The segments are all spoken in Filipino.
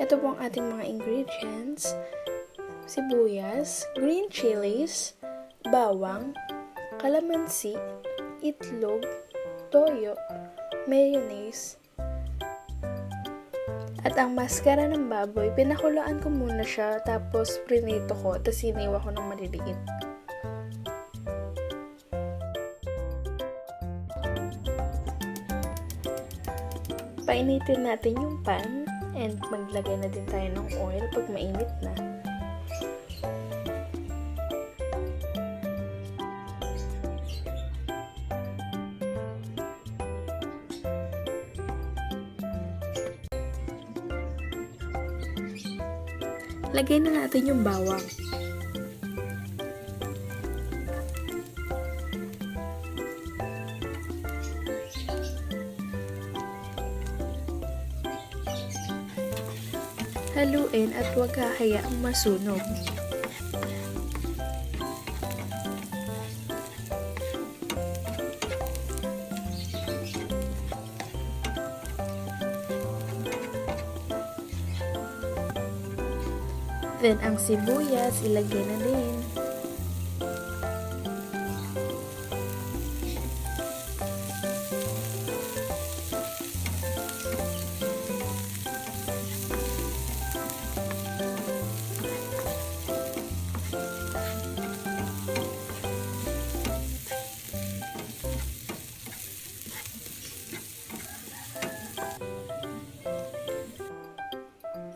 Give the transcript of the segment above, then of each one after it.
Ito po ang ating mga ingredients: sibuyas, green chilies, bawang, kalamansi, itlog, toyo, mayonnaise, at ang maskara ng baboy. Pinakulaan ko muna siya, tapos prinito ko, tapos iniwa ko ng maliliit. Painitin natin yung pan, and maglagay na din tayo ng oil pag mainit na. Lagay na natin yung bawang. Haluin at huwag hahayaang masunog. Then, ang sibuyas, ilagay na din.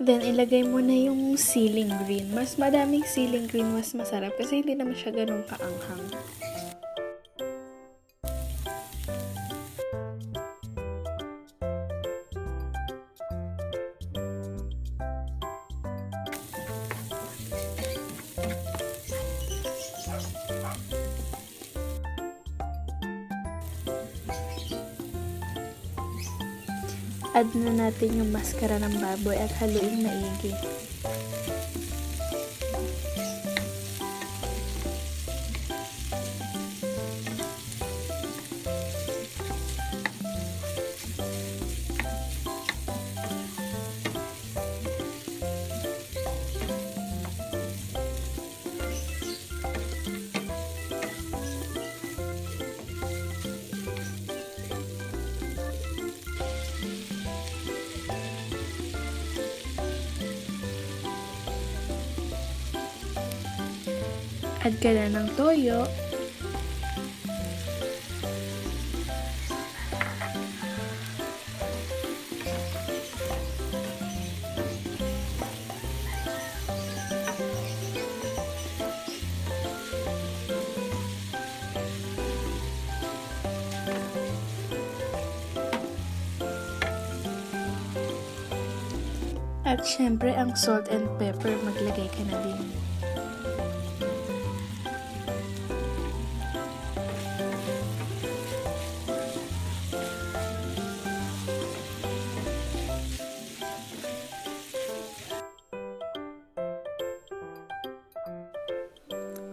Then, ilagay mo na yung siling green. Mas madaming siling green, mas masarap kasi hindi naman siya ganun kaanghang. Add na natin yung maskara ng baboy at haluin maigi. Add ka na ng toyo. At syempre, ang salt and pepper, maglagay ka na din.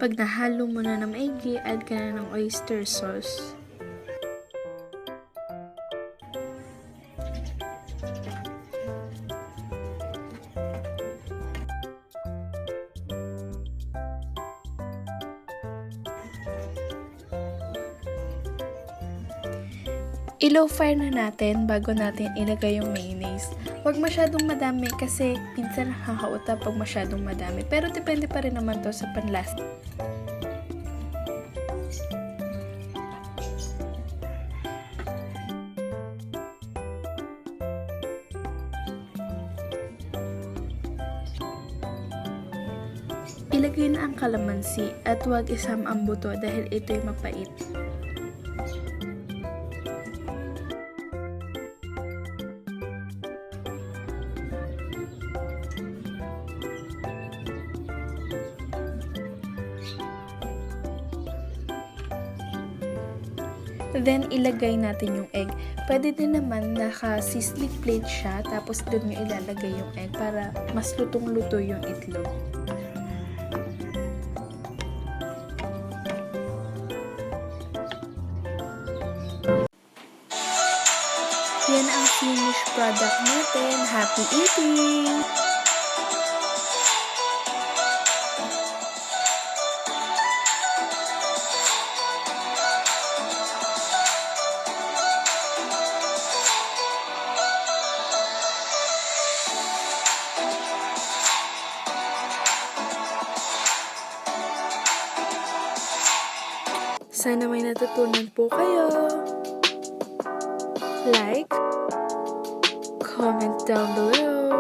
Pag nahalo mo na ng maigi, add ka na ng oyster sauce. I-low fire na natin bago natin ilagay yung mayonnaise. Huwag masyadong madami kasi minsan nakakauta pag masyadong madami. Pero depende pa rin naman to sa panlasa. Ilagay na ang kalamansi at huwag isama ang buto dahil ito'y mapait. Then, ilagay natin yung egg. Pwede din naman naka-sizzling plate siya, tapos doon nyo ilalagay yung egg para mas lutong-luto yung itlog. Yan ang finished product natin. Happy eating! Sana may natutunan po kayo. Like, comment down below,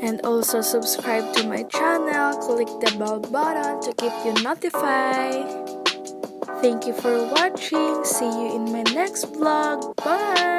and also subscribe to my channel. Click the bell button to keep you notified. Thank you for watching. See you in my next vlog. Bye!